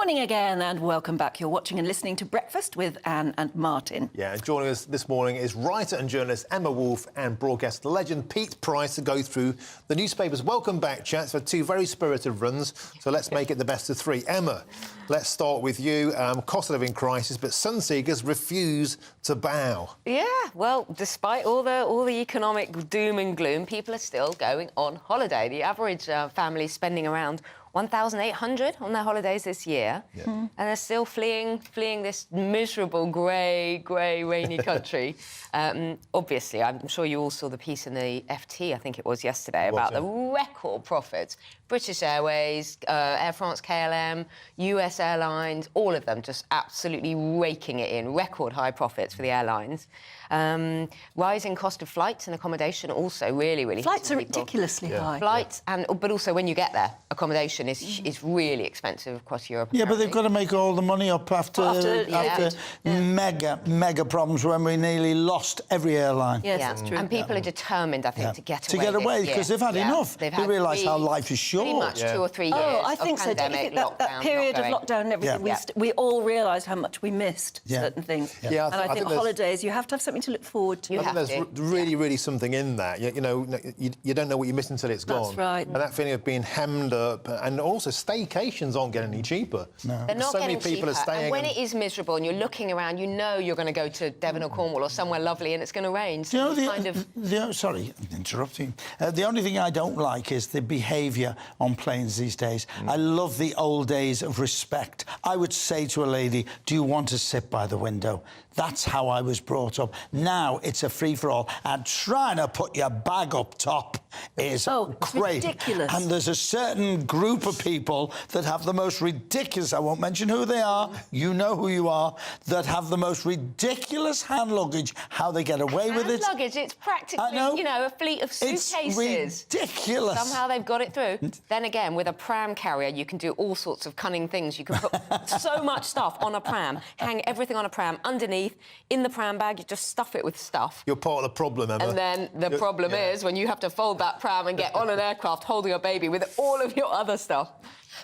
Morning again and welcome back. You're watching and listening to Breakfast with Anne and Martin. Yeah, and joining us this morning is writer and journalist Emma Wolfe and broadcast legend Pete Price to go through the newspapers. Welcome back, chaps, for two very spirited runs, so let's make it the best of three. Emma, let's start with you. Cost of living crisis, but Sunseekers refuse to bow. Yeah, well, despite all the economic doom and gloom, people are still going on holiday. The average family is spending around $1,800 on their holidays this year, and they're still fleeing this miserable, grey, rainy country. Obviously, I'm sure you all saw the piece in the FT, I think it was yesterday, about the record profits. British Airways, Air France KLM, US Airlines, all of them just absolutely raking it in. Record high profits for the airlines. Rising cost of flights and accommodation also really Flights are ridiculously high. Flights, but also when you get there, accommodation is really expensive across Europe. Yeah, but they've got to make all the money up after mega problems when we nearly lost every airline. Yes, that's true. And people are determined, I think, to get away because they've had enough. They've they realise how life is short. Pretty much 2 or 3 years. Oh, I think of so. Don't you think that period of lockdown and everything, we all realised how much we missed certain things. Yeah, and I think holidays, you have to have something to look forward to. I think there's really something in that. You know, you don't know what you miss until it's gone. That's right. And that feeling of being hemmed up, and also staycations aren't getting any cheaper. No. They're not so getting many people cheaper. are staying. And when it is miserable and you're looking around, you know you're going to go to Devon or Cornwall or somewhere lovely and it's going to rain. So sorry, I'm interrupting. The only thing I don't like is the behaviour on planes these days. I love the old days of respect. I would say to a lady, do you want to sit by the window? That's how I was brought up. Now it's a free-for-all, and trying to put your bag up top is great. Ridiculous. And there's a certain group of people that have the most ridiculous, I won't mention who they are, you know who you are, that have the most ridiculous hand luggage, how they get away with it. Hand luggage, it's practically, you know, a fleet of suitcases. It's ridiculous. Somehow they've got it through. Then again, with a pram carrier, you can do all sorts of cunning things. You can put so much stuff on a pram, hang everything on a pram underneath. In the pram bag, you just stuff it with stuff. You're part of the problem, Emma. And then the problem is when you have to fold that pram and get on an aircraft holding a baby with all of your other stuff.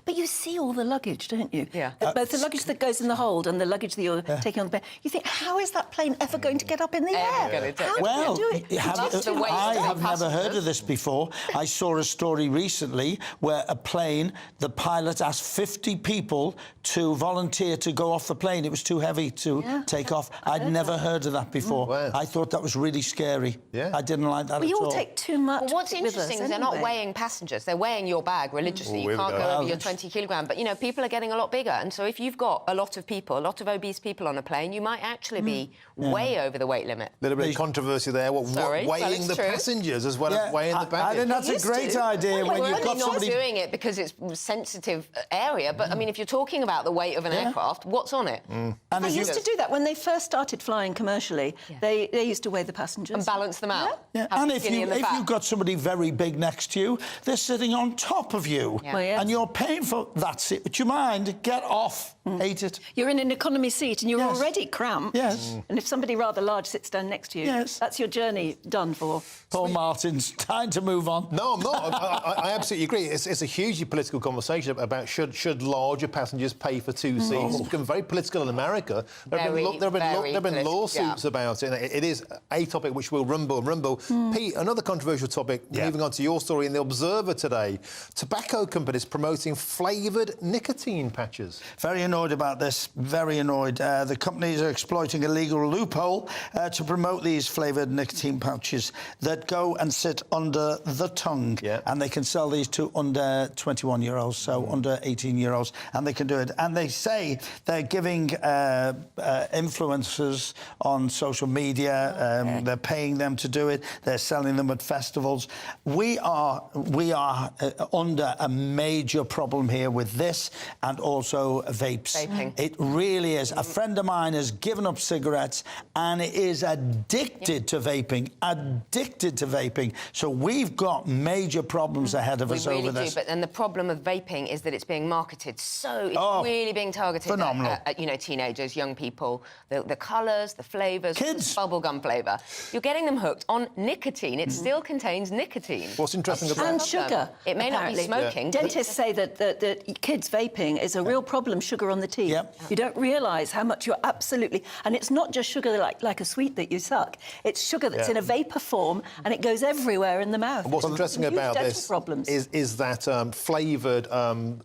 But you see all the luggage, don't you? Yeah. Both the luggage that goes in the hold and the luggage that you're taking on the plane. You think, how is that plane ever going to get up in the air? How do you do it? I have never heard of this before. I saw a story recently where a plane, the pilot asked 50 people to volunteer to go off the plane. It was too heavy to take off. I'd never heard of that before. Wow. I thought that was really scary. Yeah. I didn't like that at all. We all take too much. Well, what's interesting is they're not weighing passengers. They're weighing your bag religiously. You can't go over your 20 kilogram. But, you know, people are getting a lot bigger. And so if you've got a lot of people, a lot of obese people on a plane, you might actually be way over the weight limit. A little bit of controversy there. Weighing the passengers as well as weighing the baggage. I think that's a great idea when you've got somebody... not doing it because it's a sensitive area, but, I mean, if you're talking about the weight of an aircraft, what's on it? And they used to do that when they first started flying commercially. They used to weigh the passengers. And balance them out. Yeah. And if you've got somebody very big next to you, they're sitting on top of you. Well, yes. And you're paying for... That's it. Would you mind? Get off. Hate it. You're in an economy seat and you're already cramped. Yes. And if somebody rather large sits down next to you, that's your journey done for. Paul Martin's time to move on. No, I'm not. I absolutely agree. It's a hugely political conversation about should larger passengers pay for two seats. It's become very political in America. There have been lawsuits about it. It is a topic which will rumble. Pete, another controversial topic, moving on to your story in The Observer today. Tobacco companies promoting flavoured nicotine patches. Very annoyed about this, very annoyed. The companies are exploiting a legal loophole to promote these flavoured nicotine pouches that go and sit under the tongue. And they can sell these to under 21-year-olds, so under 18-year-olds, and they can do it. And they say they're giving influencers on social media, they're paying them to do it, they're selling them at festivals. We are under a major problem here with this and also vaping. It really is. A friend of mine has given up cigarettes and is addicted to vaping, So we've got major problems ahead of us over this. But then the problem of vaping is that it's being marketed, so it's really being targeted at you know, teenagers, young people. The colours, the flavours, kids, bubblegum flavour. You're getting them hooked on nicotine. It still contains nicotine. What's interesting about and sugar. It may not be smoking. Dentists say that that kids vaping is a real problem, sugar on the teeth. Yep. You don't realise how much you're absolutely... And it's not just sugar like a sweet that you suck. It's sugar that's in a vapour form and it goes everywhere in the mouth. And what's interesting about this is that flavoured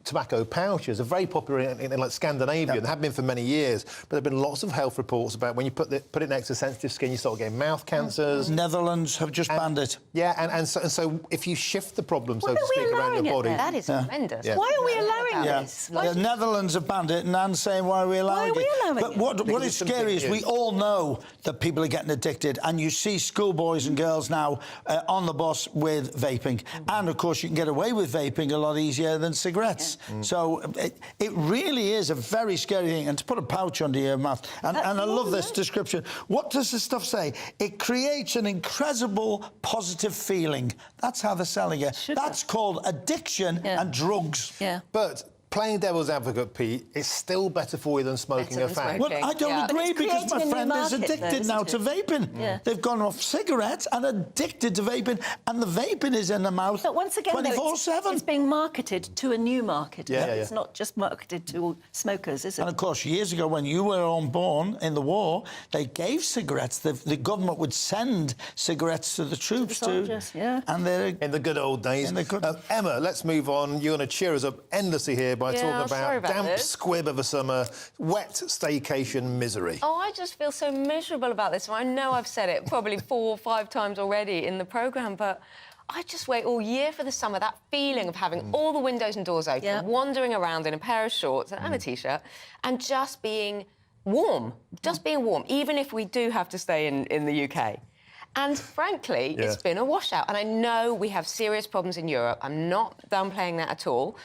tobacco pouches are very popular in like Scandinavia and have been for many years. But there have been lots of health reports about when you put it next to sensitive skin, you start getting mouth cancers. Netherlands have just banned it. Yeah, and so if you shift the problem, so to speak, around your body... That is horrendous. Yeah. Why are we allowing this? The Netherlands have banned it, and Anne's saying, why are we allowing it? Why are we allowing it? But what is scary is we all know that people are getting addicted, and you see schoolboys and girls now on the bus with vaping. And, of course, you can get away with vaping a lot easier than cigarettes. So it really is a very scary thing. And to put a pouch under your mouth, and I love this description. What does this stuff say? It creates an incredible positive feeling. That's how they're selling it. Sugar. That's called addiction and drugs. Yeah. But playing devil's advocate, Pete, it's still better for you than smoking a fag. Well, I don't agree because my friend is addicted now to vaping. Yeah. They've gone off cigarettes and addicted to vaping, and the vaping is in the mouth 24/7. It's being marketed to a new market. Yeah. It's not just marketed to smokers, is it? And, of course, years ago, when you were unborn in the war, they gave cigarettes. The government would send cigarettes to the troops, soldiers, and they're... In the good old days. Emma, let's move on. You're going to cheer us up endlessly here by talking about damp squib of a summer, wet staycation misery. Oh, I just feel so miserable about this. I know I've said it probably 4 or 5 times already in the programme, but I just wait all year for the summer, that feeling of having all the windows and doors open, wandering around in a pair of shorts and a T-shirt, and just being warm, even if we do have to stay in the UK. And frankly, it's been a washout. And I know we have serious problems in Europe. I'm not downplaying that at all.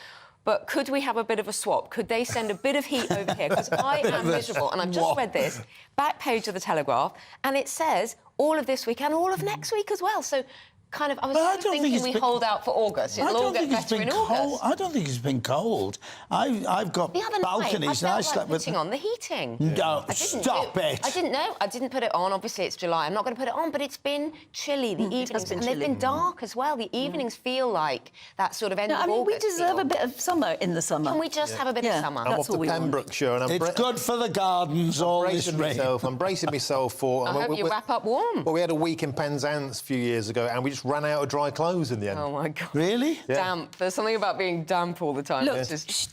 But could we have a bit of a swap? Could they send a bit of heat over here? Because I am miserable, and I've just read this, back page of the Telegraph, and it says all of this week and all of next week as well. So, kind of, I was thinking we hold out for August. It'll all get better in August. I don't think it's been cold. I've got balconies and I slept with... on the heating. No, stop it. I didn't know. I didn't put it on. Obviously, it's July. I'm not going to put it on, but it's been chilly, the evenings. And they've been dark as well. The evenings feel like that sort of end of August. We deserve a bit of summer in the summer. Can we just have a bit of summer? I'm off to Pembrokeshire. And it's good for the gardens, all this rain. I'm bracing myself for... I hope you wrap up warm. Well, we had a week in Penzance a few years ago, and we just ran out of dry clothes in the end. Oh, my God. Really? Yeah. Damp. There's something about being damp all the time. Look,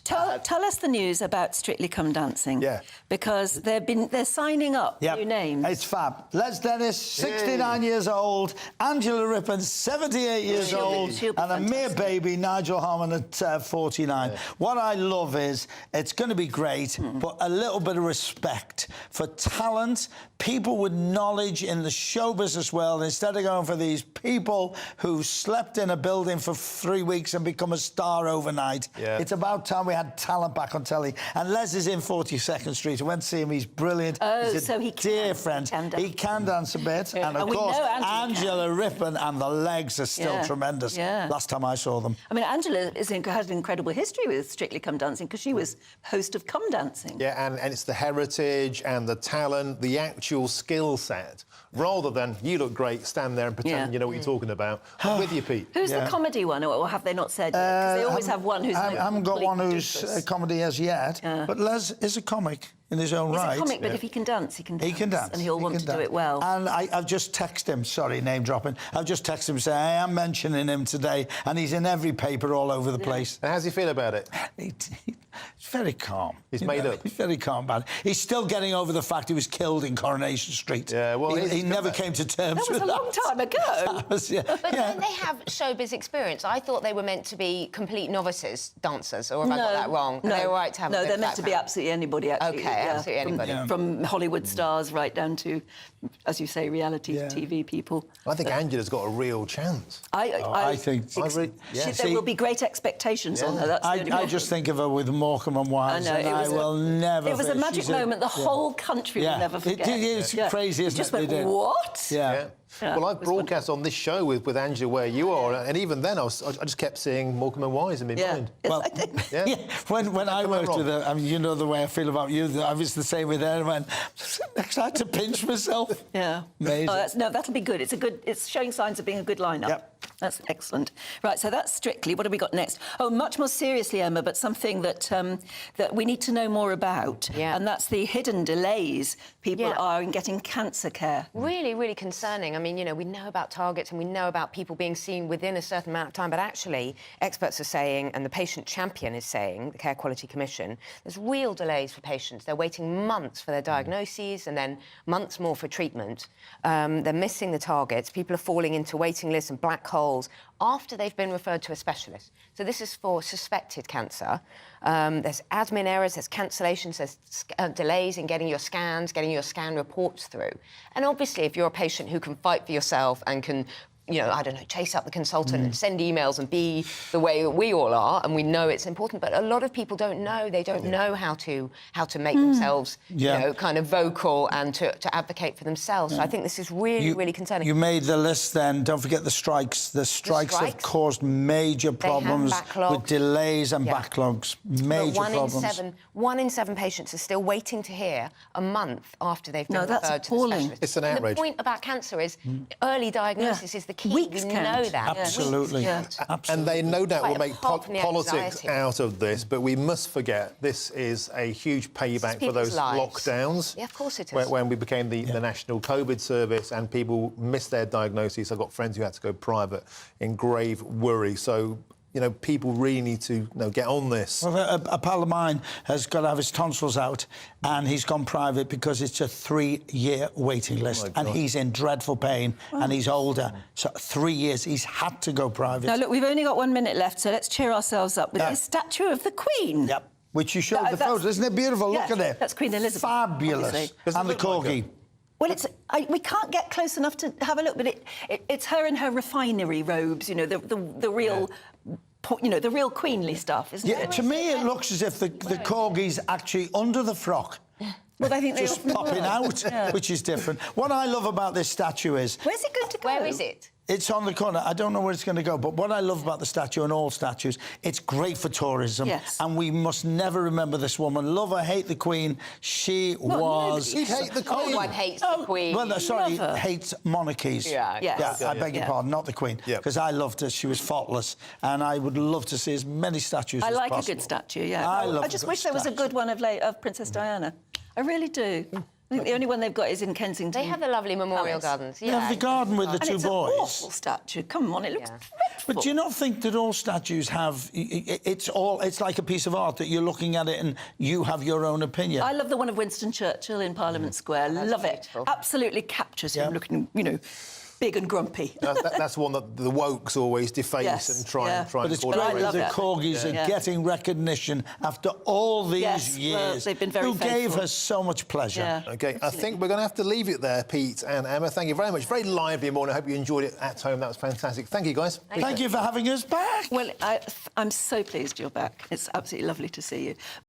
tell us the news about Strictly Come Dancing. Yeah. Because they're signing up new names. It's fab. Les Dennis, 69 years old. Angela Rippon, 78 years old. And a mere baby, Nigel Harman, at 49. What I love is it's going to be great, but a little bit of respect for talent, people with knowledge in the show business world, instead of going for these people who slept in a building for 3 weeks and become a star overnight. It's about time we had talent back on telly. And Les is in 42nd Street. I went to see him. He's brilliant. He's a dear friend. He can dance a bit. And, of course, Angela Rippon and the legs are still tremendous. Last time I saw them. I mean, Angela has an incredible history with Strictly Come Dancing because she was host of Come Dancing. Yeah, and it's the heritage and the talent, the actual skill set, rather than you look great, stand there and pretend you know what you're talking about. I'm with you, Pete. Who's the comedy one, or have they not said yet? Because they always have one who's... I haven't got one who's a comedy as yet, but Les is a comic in his own right. He's a comic, but if he can dance, he can dance. He can dance. And he'll want to do it well. And I've just texted him, sorry, name dropping, I've just texted him saying I am mentioning him today, and he's in every paper all over the place. And how's he feel about it? He's very calm. He's made up. He's very calm about it. He's still getting over the fact he was killed in Coronation Street. Yeah, well, he never came to terms with that. That was a long time ago. But don't they have showbiz experience? I thought they were meant to be complete novices, dancers, or have I got that wrong? No, they were right to have they're meant to be absolutely anybody, actually. OK, absolutely anybody. From Hollywood stars right down to, as you say, reality TV people. I think Angela's got a real chance. I think... There will be great expectations on her. That's I just think of her with Morecambe and Wise, and I will never... It was a magic moment the whole country will never forget. It's crazy, isn't it? Just went, what? Yeah. Well, I've broadcast on this show with Angela where you are, and even then I just kept seeing Morecambe and Wise in my mind. Well, when I worked with her, I mean, you know the way I feel about you. I was the same with her. I went, I had to pinch myself. Yeah. Amazing. That'll be good. It's showing signs of being a good lineup. Yep. That's excellent. Right, so that's Strictly. What have we got next? Oh, much more seriously, Emma, but something that that we need to know more about, and that's the hidden delays people are in getting cancer care. Really, really concerning. I mean, you know, we know about targets and we know about people being seen within a certain amount of time, but actually, experts are saying, and the patient champion is saying, the Care Quality Commission, there's real delays for patients. They're waiting months for their diagnoses and then months more for treatment. They're missing the targets. People are falling into waiting lists and black holes after they've been referred to a specialist. So this is for suspected cancer. There's admin errors, there's cancellations, there's delays in getting your scans, getting your scan reports through. And obviously, if you're a patient who can fight for yourself and can, you know, I don't know, chase up the consultant and send emails and be the way that we all are, and we know it's important, but a lot of people don't know. They don't know how to make themselves, you know, kind of vocal and to advocate for themselves. So I think this is really, really concerning. You made the list then. Don't forget the strikes. The strikes have caused major problems with delays and backlogs. Major problems. One in seven patients are still waiting to hear a month after they've been referred to the specialist. It's an outrage. And the point about cancer is early diagnosis is the key. Weeks we know that. Absolutely. Absolutely. And they no doubt will make politics anxiety out of this, but we must forget this is a huge payback for those lockdowns. Yeah, of course it is. When we became the national COVID service and people missed their diagnosis. I've got friends who had to go private in grave worry. So, you know, people really need to get on this. Well, a pal of mine has got to have his tonsils out and he's gone private because it's a 3-year waiting list and he's in dreadful pain and he's older. So 3 years, he's had to go private. Now, look, we've only got 1 minute left, so let's cheer ourselves up with the statue of the Queen. Yep. Which you showed the photos. Isn't it beautiful? Look at it. That's Queen Elizabeth. Fabulous. And the corgi. Well, we can't get close enough to have a look, but it's her in her refinery robes, you know, the real... You know, the real queenly stuff, isn't it? To me, it looks as if the corgi's actually under the frock. Well, I think they just popping out, which is different. What I love about this statue is... Where's it going to go? Where is it? It's on the corner. I don't know where it's going to go, but what I love about the statue and all statues, it's great for tourism. Yes. And we must never remember this woman. Love her, hate the Queen. She was... You'd hate the Queen. Everyone hates the Queen. Well, sorry, hates monarchies. I beg your pardon, not the Queen. Because I loved her. She was faultless. And I would love to see as many statues as possible. I like a good statue, I just wish there was a good one of Princess Diana. I really do. I think the only one they've got is in Kensington. They have the lovely memorial gardens. They have the garden with the two boys. It's an awful statue. Come on, it looks dreadful. But do you not think that all statues have... It's like a piece of art that you're looking at it and you have your own opinion. I love the one of Winston Churchill in Parliament Square. Love it. Absolutely captures him looking, you know, big and grumpy. That's one that the wokes always deface and try and But it's great that the corgis are getting recognition after all these years. Well, they've been very Who faithful. gave us so much pleasure. OK, I think we're going to have to leave it there, Pete and Emma. Thank you very much. Very lively morning. I hope you enjoyed it at home. That was fantastic. Thank you, guys. Thank you for having us back. Well, I'm so pleased you're back. It's absolutely lovely to see you.